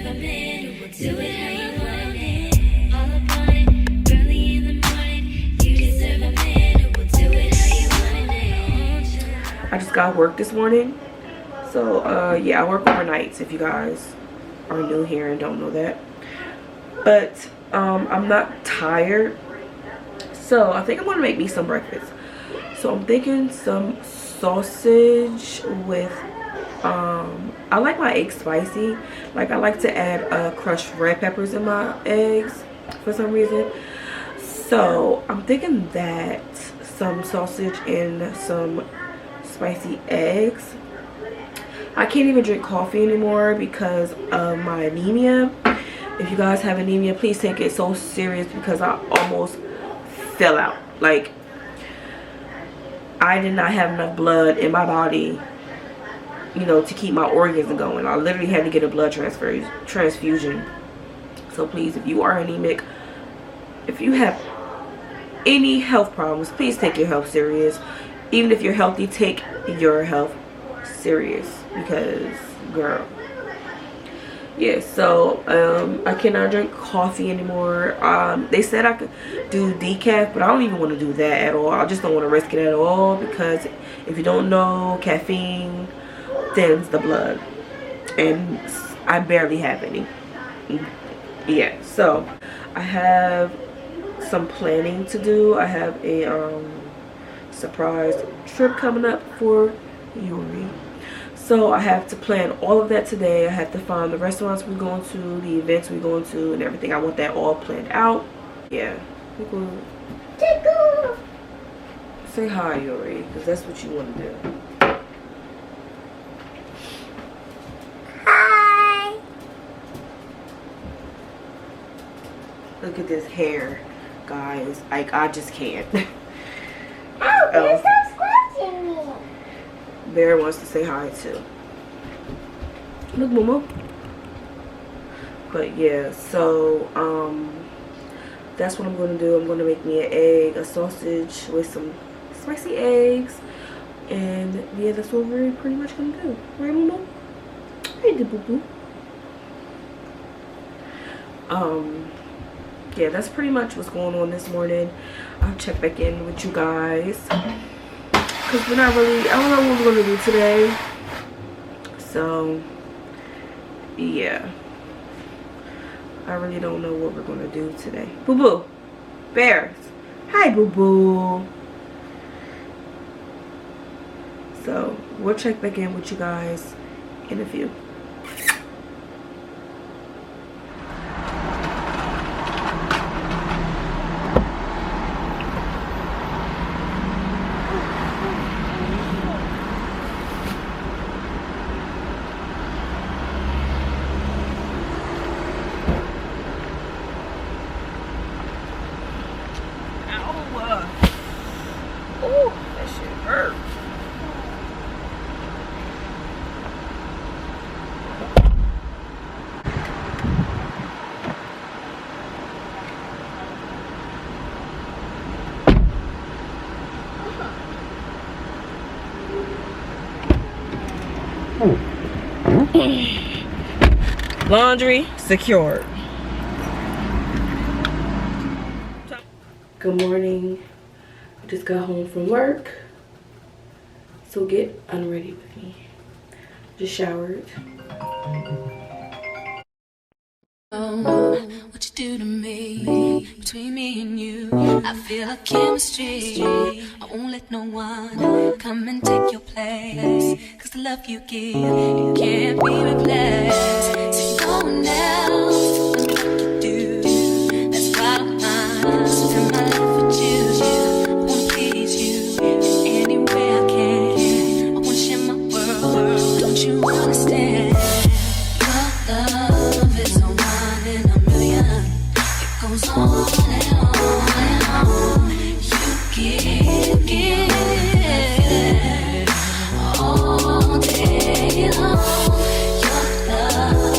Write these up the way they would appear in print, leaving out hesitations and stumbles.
deserve a man who will do it how you want it. All up on it, early in the morning. You deserve a man who will do it how you want it. I just got work this morning. So, yeah, I work overnights if you guys are new here and don't know that. But, I'm not tired. So, I think I'm going to make me some breakfast. So, I'm thinking some sausage with, I like my eggs spicy. Like, I like to add crushed red peppers in my eggs for some reason. So, I'm thinking that some sausage and some spicy eggs. I can't even drink coffee anymore because of my anemia. If you guys have anemia, please take it so serious because I almost fell out. Like, I did not have enough blood in my body, you know, to keep my organs going. I literally had to get a blood transfusion. So please, if you are anemic, if you have any health problems, please take your health serious. Even if you're healthy, take your health serious because, girl. Yeah, so I cannot drink coffee anymore. They said I could do decaf, but I don't even want to do that at all. I just don't want to risk it at all because if you don't know, caffeine thins the blood and I barely have any. Yeah, so I have some planning to do. I have a surprise trip coming up for Yuri. So I have to plan all of that today. I have to find the restaurants we're going to, the events we're going to, and everything. I want that all planned out. Yeah. Say hi, Yuri, because that's what you want to do. Hi. Look at this hair, guys. Like, I just can't. Oh, you're so squashing me. Bear wants to say hi too. Look, Momo. But yeah, so that's what I'm gonna do. I'm gonna make me an egg, a sausage with some spicy eggs, and yeah, that's what we're pretty much gonna do. Right, Momo? Hey, the boo boo. Yeah, that's pretty much what's going on this morning. I'll check back in with you guys. Because we're not really, I don't know what we're going to do today. So, yeah. I really don't know what we're going to do today. Boo-boo. Bears. Hi, boo-boo. So, we'll check back in with you guys in a few. Laundry secured. Good morning. I just got home from work. So get unready with me. Just showered. What you do to me, between me and you, I feel a chemistry. I won't let no one come and take your place, 'cause the love you give, it can't be replaced. See no one else can do like you do. That's why I'm spend my life with you. I wanna please you in any way I can. I wanna share my world, don't you understand? Your love is a one in a million. It goes on and on and on. You give all day long. Your love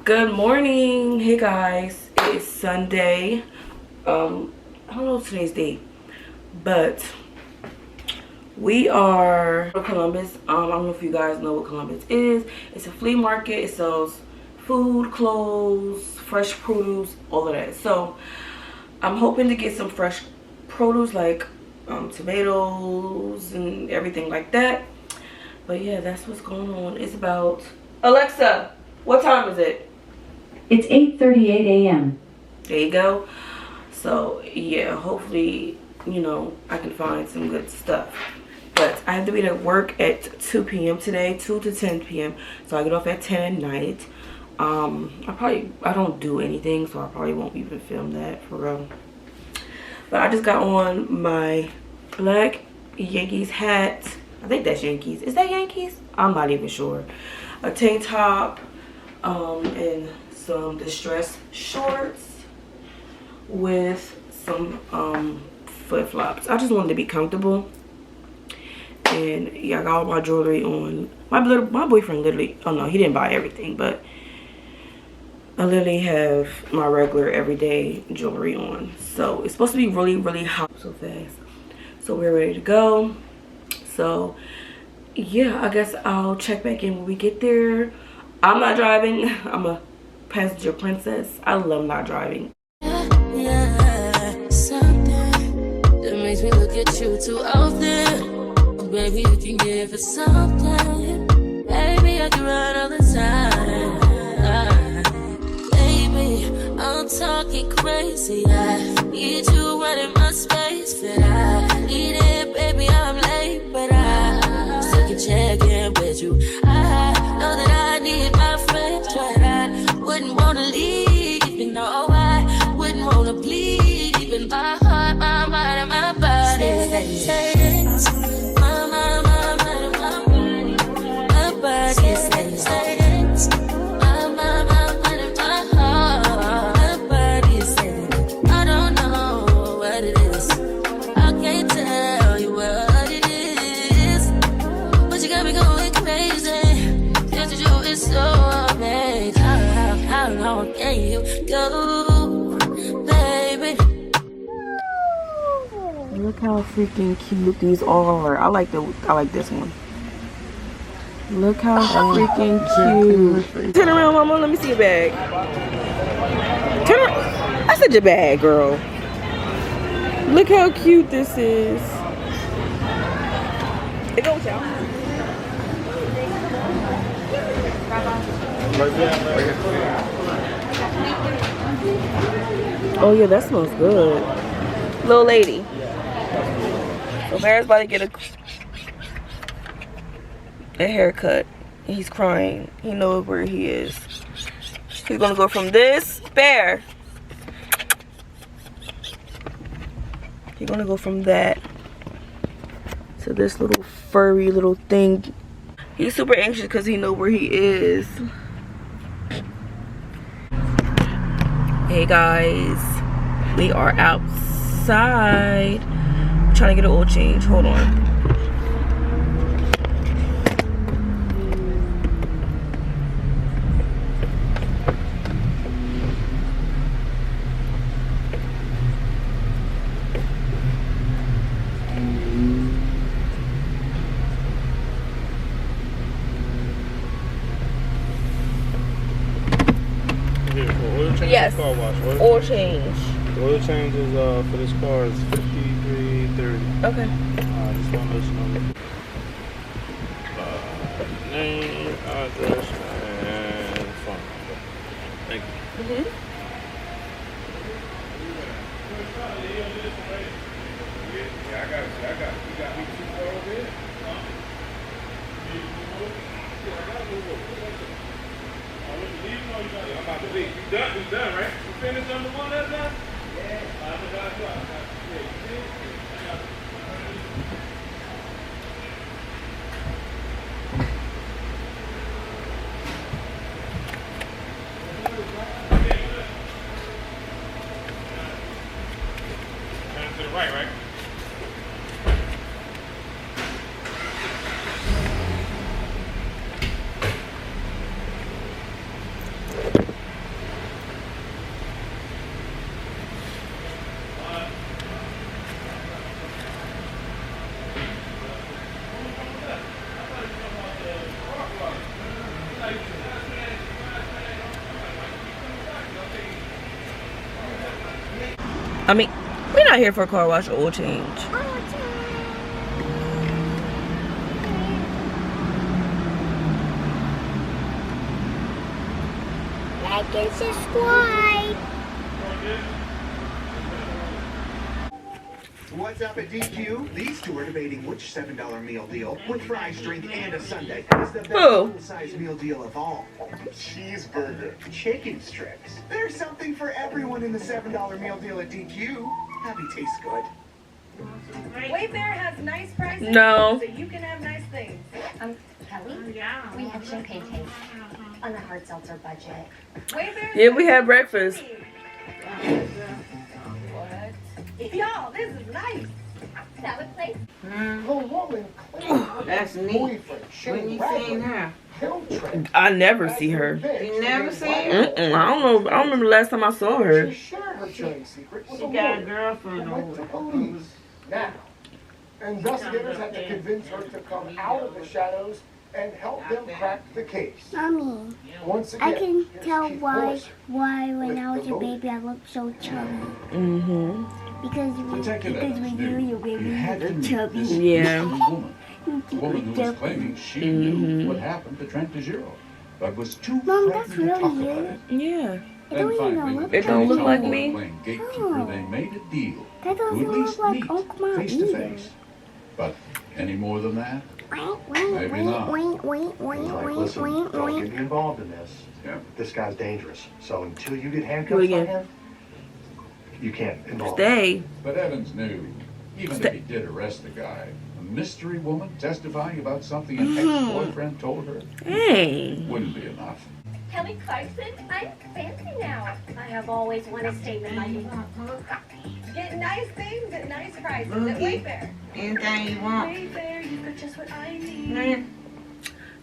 Good morning. Hey guys, it is Sunday. I don't know today's date, but we are in Columbus. I don't know if you guys know what Columbus is. It's a flea market. It sells food, clothes, fresh produce, all of that. So I'm hoping to get some fresh produce like tomatoes and everything like that. But yeah, that's what's going on. It's about, Alexa, what time is it? It's 8:38 a.m. There you go. So yeah, hopefully, you know, I can find some good stuff. But I have to be at work at 2 p.m. today, 2 to 10 p.m. So I get off at 10 at night. I don't do anything, so I probably won't even film that for real. But I just got on my black Yankees hat. I think that's Yankees. Is that Yankees? I'm not even sure. A tank top, and some distressed shorts with some flip-flops. I just wanted to be comfortable. And yeah, I got all my jewelry on. My boyfriend literally, oh no, he didn't buy everything, but I literally have my regular everyday jewelry on. So it's supposed to be really, really hot so fast. So we're ready to go. So yeah, I guess I'll check back in when we get there. I'm not driving. I'm a passenger princess. I love not driving. Yeah, something that makes me look at you too often. Oh, baby, you can give it something. Baby, I can run all the time. Baby, I'm talking crazy. I need you right in my space. But I need it, baby, I'm late. But I still can check in with you. I know that I need my friends, but I wouldn't wanna leave. You know I wouldn't wanna bleed. Even my heart, my mind, and my body. My mind, my mind, and my body. My body says my mind, my mind, and my heart. My body says I don't know what it is. I can't tell you what it is, but you got me going crazy. Just to do is so amazing. How long can you go, baby? Look how freaking cute these are. I like this one. Look how freaking cute. Turn around, mama. Let me see your bag. Turn around. I said your bag, girl. Look how cute this is. It goes out. Oh yeah, that smells good. Little lady. So Bear's about to get a haircut. He's crying. He knows where he is. He's gonna go from this, Bear. He's gonna go from that to this little furry little thing. He's super anxious because he knows where he is. Hey guys, we are outside. I'm trying to get an oil change. Hold on. Yes, car wash. oil change. The oil change is for this car is $53.30. Okay. Just want to let you know. Name, address, and phone number. Thank you. Yeah, I got it. You got me too far over here? I'm about to leave. We done, right? We finished number one that time? Yeah. Turn to the right, right? I mean, we're not here for a car wash or oil change. Like and subscribe. What's up at DQ? These two are debating which $7 meal deal with fries, drink, and a sundae is the best full-size meal deal of all. Cheeseburger, chicken strips. There's something for everyone in the $7 meal deal at DQ. Happy tastes good. Wayfair has nice prices, No. so you can have nice things. Kelly, we have champagne cake on a hard seltzer budget. Wayfair. Yeah, we had breakfast. What? Y'all, this is nice. Salad plate. The woman claimed That's her neat. boyfriend, When Shane you Radley, seen her? killed Trent. I never see her. You never seen her? I don't know. I don't remember the last time I saw her. She shared her killing secret with She a got a lawyer girlfriend who went over to there. police. Now, investigators had to convince her to come out of the shadows and help them crack the case. Mommy, Once again, I can here's tell Keith why Morrison. when I was a baby I looked so chubby. Mm-hmm. Because when you were a baby you looked chubby. Yeah. Woman who was claiming she knew what happened to Trent DeGiro, but was too Mom, that's frightened to talk really about you. it. Yeah. It Then don't even finally, look with the It don't look like Chinese me. playing gatekeeper, No. they made a deal That to doesn't at look least like meet Uncle Mom face to either. face. But any more than that? Maybe not. Listen, don't get me involved in this. Yeah. This guy's dangerous. So until you get Do handcuffs it on again. him, you can't involve him. Stay. But Evans knew, even if he did arrest the guy, a mystery woman testifying about something an ex-boyfriend told her Hey. wouldn't be enough. Kelly Clarkson, I'm fancy now. I have always wanted to stay with my name. Get nice things at nice prices at Boogie. Wayfair. Anything you want. Wayfair, you got just what I need. Man,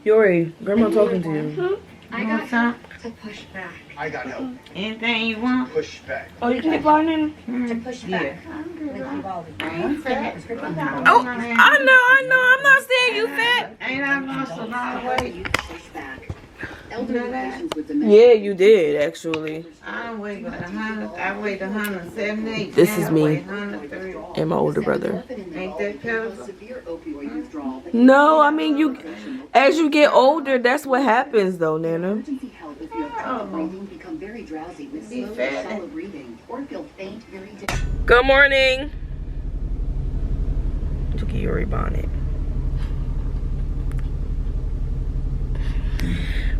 Yuri, grandma talking to you. I you got want some? to push back. I got help. Anything you want? Push back. Oh, you keep on him? To push Yeah. back. With Uvalde. I ain't fat. Oh, I know. I'm not saying you fat. Ain't I lost a lot of weight? You know that? Yeah, you did, actually. I weigh about 100. I weighed 178. This now is I me. weigh 130. And my older brother. Ain't that pitiful? No, I mean, you. As you get older, that's what happens, though, Nana. Become very drowsy with Be slow, fat. shallow breathing, or feel faint, very Good morning. Took a Yuri bonnet.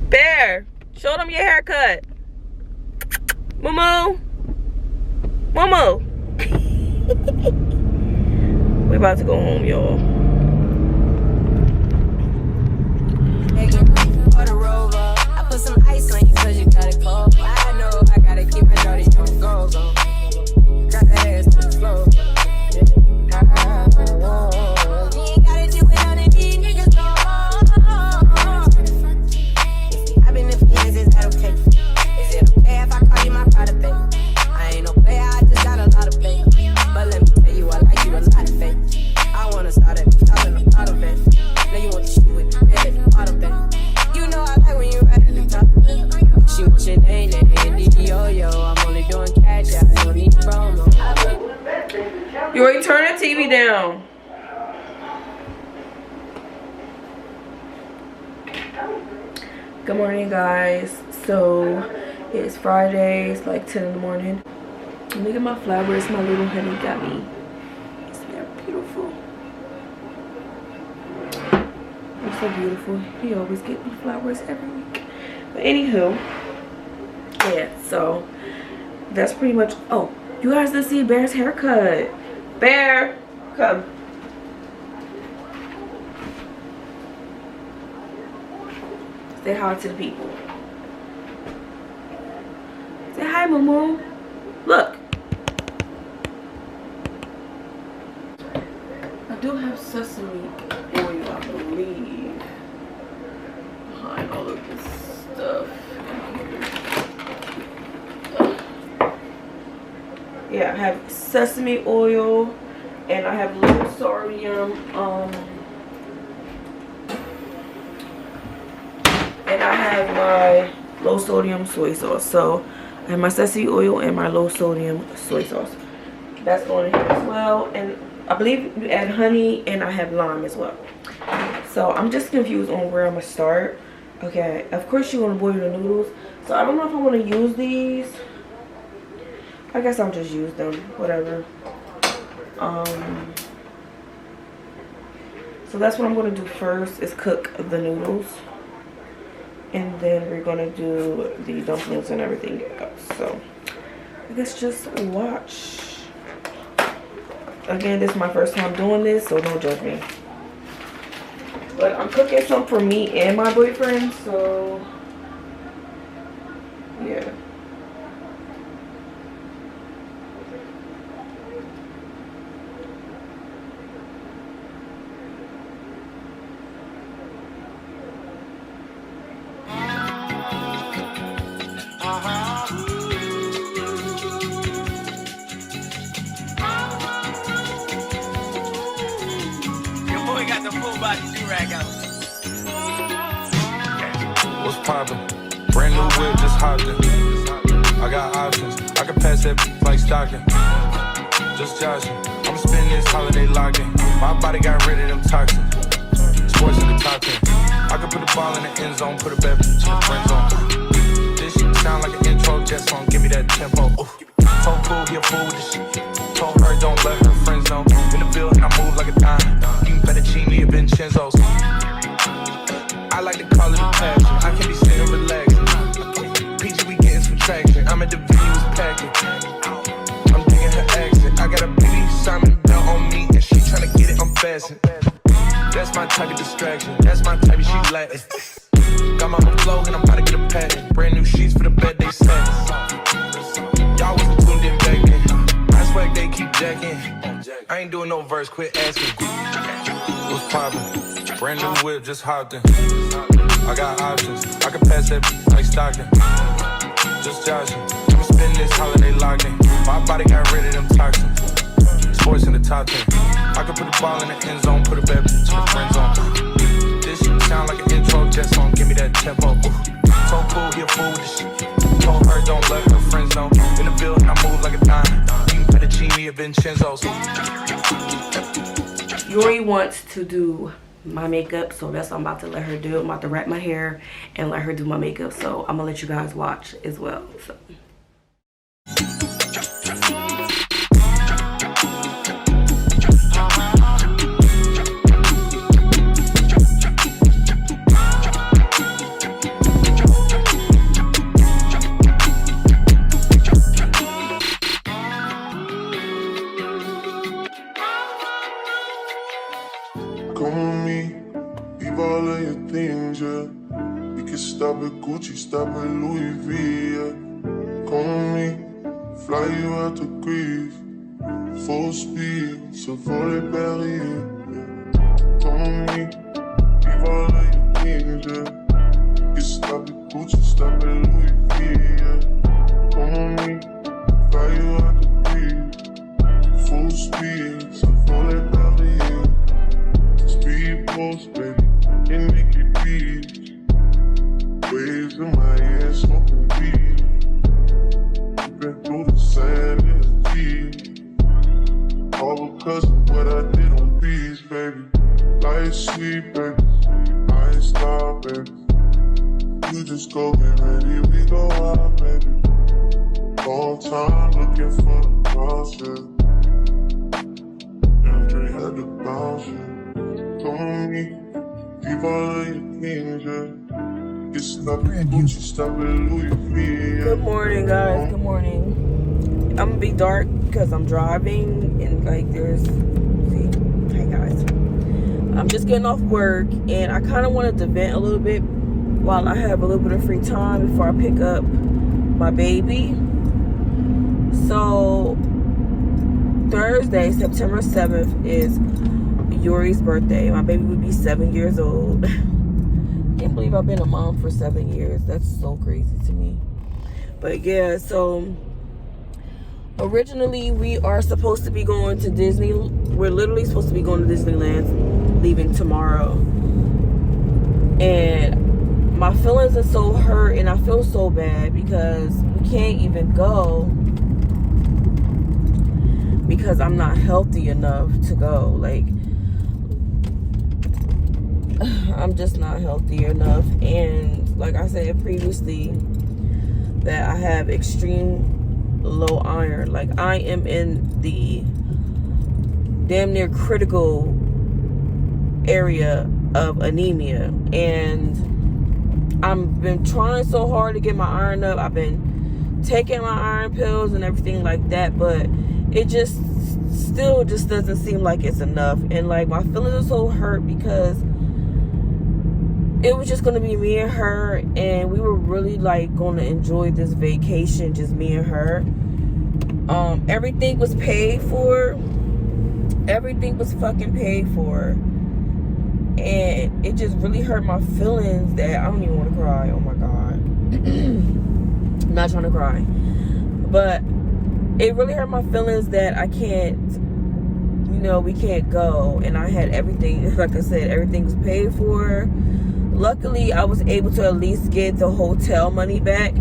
Bear, show them your haircut. Moo. We about to go home, y'all. I put some ice on you cause you got it cold. I know I gotta keep my dirty on go. Got the ass to the floor. You ain't gotta do it on these niggas no more. I've been in feelings, is that okay? Is it okay if I call you my pride, babe? I ain't no player, I just got a lot of faith. But let me tell you, I like you a lot of faith. I wanna start at the top and the bottom, babe. Now you want the shit with the red at the bottom, babe. You know I like when you right at the top. She wants your name, yo. I'm only doing cash out, I don't need promo. Yuri, turn the TV down. Good morning, guys. So it's Friday. It's like 10 in the morning. And look at my flowers. My little honey got me. They're beautiful. They're so beautiful. He always get me flowers every week. But anywho, yeah. So that's pretty much. Oh, you guys didn't see Bear's haircut. Bear, come. Say hi to the people. Say hi, Moo. Look. I do have sesame oil, I believe, behind all of this stuff. Yeah, I have sesame oil and I have low sodium and I have my low sodium soy sauce. So I have my sesame oil and my low sodium soy sauce. That's going in here as well. And I believe you add honey, and I have lime as well. So I'm just confused on where I'm gonna start. Okay, of course you want to boil the noodles. So I don't know if I want to use these. I guess I'll just use them, whatever. So that's what I'm going to do first, is cook the noodles. And then we're going to do the dumplings and everything else. So I guess just watch. Again, this is my first time doing this, so don't judge me. But I'm cooking some for me and my boyfriend, so yeah. What's poppin'? Brand new whip, just hopped in. I got options. I can pass that like stocking. Just joshing. I'm spending this holiday locking. My body got rid of them toxins. Sports in the top 10. I can put the ball in the end zone, put a bad bitch in the friend zone. This shit sound like an intro jet song. Give me that tempo. Ooh. Told cool, he a fool with the shit. Told her don't let her friends know. In the building, I move like a dime. Eating fettuccine or Vincenzo's. I like to call it a passion. I can be sitting relaxing. PG, we getting some traction. I'm at the venue, was packing. I'm digging her accent. I got a beauty Simon belt on me, and she tryna get it unfastened. That's my type of distraction. That's my type of she Latin. Got my own flow, and I'm about to get a patent. Brand new sheets for the bed they set. Y'all wasn't tuned in back then. I swag they keep jacking. I ain't doing no verse, quit asking. What's poppin'? Brand new whip, just hopped in. I got options. I can pass that like stocking. Just joshing. I'm spending this holiday locking. My body got rid of them toxins. Sports in the top 10. I can put the ball in the end zone, put a bad bitch in the friend zone. This shit sound like an intro jet song. Give me that tempo. Ooh. Told cool, he a fool with the shit. Told her don't let her friends know. In the building, I move like a dime. Eating fettuccine or Vincenzo's. Yuri wants to do my makeup, so that's what I'm about to let her do. I'm about to wrap my hair and let her do my makeup, so I'm gonna let you guys watch as well. So stop at Gucci, stop at Louis V, yeah. Come with me, fly you out to Greece. Full speed, so for the Paris, yeah. Come with me, leave all of your things, yeah. You stop at Gucci, stop at Louis V, yeah. Come with me, fly you out to Greece. Full speed, so for the Paris, yeah. Speed post, baby, in Mickey Beach. Waves in my head, smoking weed. Been through the sand in the deep. All because of what I did on beats, baby. Light sweet, baby. I ain't stop, baby. You just go get ready, we go out, baby. Long time looking for the process. Andre had to bounce, yeah. Come with me, leave all of your things, yeah. Good morning, guys. Good morning. I'm gonna be dark because I'm driving and like there's see. Hey guys, I'm just getting off work and I kind of wanted to vent a little bit while I have a little bit of free time before I pick up my baby. So Thursday, September 7th is Yuri's birthday. My baby would be 7 years old. Can't believe I've been a mom for 7 years. That's so crazy to me. But yeah, so originally we are supposed to be going to Disney. We're literally supposed to be going to Disneyland, leaving tomorrow. And my feelings are so hurt and I feel so bad because we can't even go because I'm not healthy enough to go. Like, I'm just not healthy enough. And like I said previously, that I have extreme low iron. Like, I am in the damn near critical area of anemia, and I've been trying so hard to get my iron up. I've been taking my iron pills and everything like that, but it just still just doesn't seem like it's enough. And like, my feelings are so hurt because it was just gonna be me and her, and we were really like gonna enjoy this vacation, just me and her. Everything was paid for. Everything was fucking paid for. And it just really hurt my feelings that I don't even want to cry. Oh my God. I'm not trying to cry. But it really hurt my feelings that I can't, you know, we can't go. And I had everything, like I said, everything was paid for. Luckily, I was able to at least get the hotel money back.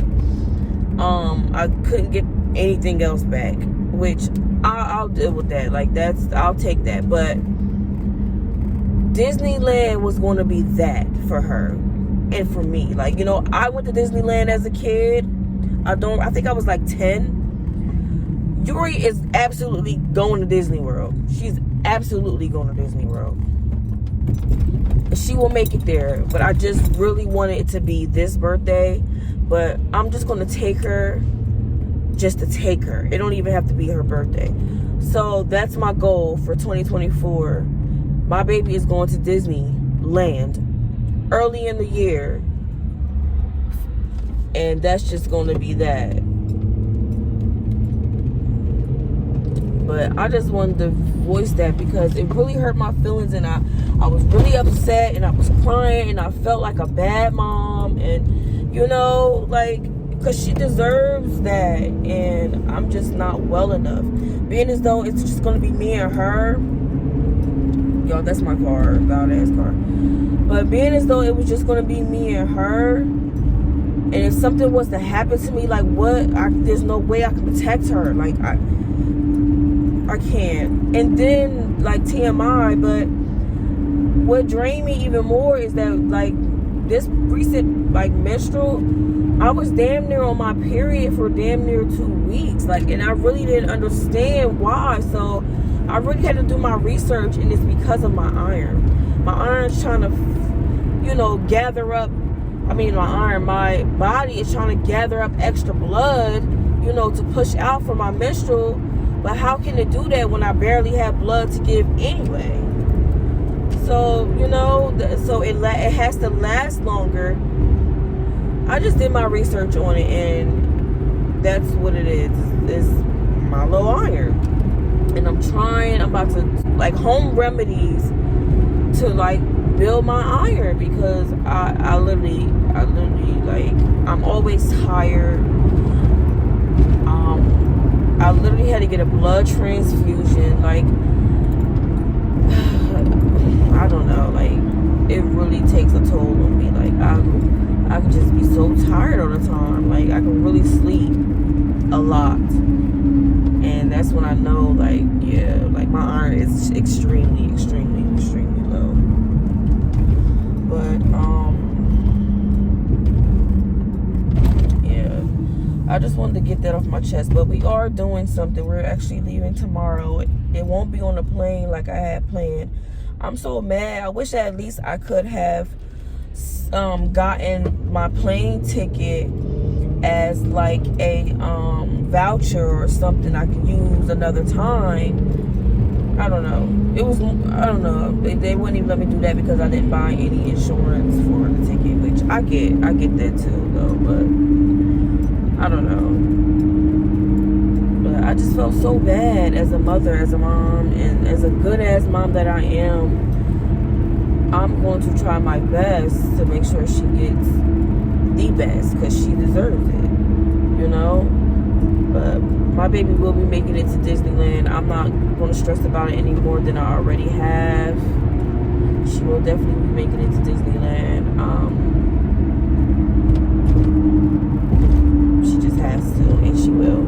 I couldn't get anything else back, which I'll deal with that. Like, I'll take that. But Disneyland was going to be that for her and for me. Like, you know, I went to Disneyland as a kid. I think I was like 10. Yuri is absolutely going to Disney World. She's absolutely going to Disney World. She will make it there. But I just really wanted it to be this birthday. But I'm just going to take her just to take her. It don't even have to be her birthday. So that's my goal for 2024. My baby is going to Disneyland early in the year. And that's just going to be that. But I just wanted to voice that because it really hurt my feelings. And I was really upset. And I was crying. And I felt like a bad mom. And, you know, like, because she deserves that. And I'm just not well enough. Being as though it's just going to be me and her. Y'all, that's my car, loud ass car. But being as though it was just gonna be me and her, and if something was to happen to me, like what? There's no way I can protect her. Like I can't. And then like TMI, but what drained me even more is that like this recent like menstrual, I was damn near on my period for damn near 2 weeks. Like, and I really didn't understand why. So I really had to do my research, and it's because of my iron. My iron's trying to, you know, gather up. My body is trying to gather up extra blood, you know, to push out for my menstrual. But how can it do that when I barely have blood to give anyway? So, you know, so it has to last longer. I just did my research on it, and that's what it is. It's my low iron. And I'm about to, like, home remedies to, like, build my iron, because I literally, like, I'm always tired. I literally had to get a blood transfusion. Like, I don't know, like, it really takes a toll on me. Like, I can just be so tired all the time. Like, I can really sleep a lot. And that's when I know, like, yeah, like, my iron is extremely, extremely, extremely low. But, yeah, I just wanted to get that off my chest. But we are doing something. We're actually leaving tomorrow. It won't be on the plane like I had planned. I'm so mad. I wish at least I could have gotten my plane ticket as like a voucher or something I could use another time. I don't know. I don't know. They wouldn't even let me do that because I didn't buy any insurance for the ticket, which I get that too though, but I don't know. But I just felt so bad as a mother, as a mom, and as a good ass mom that I am. I'm going to try my best to make sure she gets the best, because she deserves it, you know. But my baby will be making it to Disneyland. I'm not going to stress about it any more than I already have. She will definitely be making it to Disneyland. She just has to, and she will.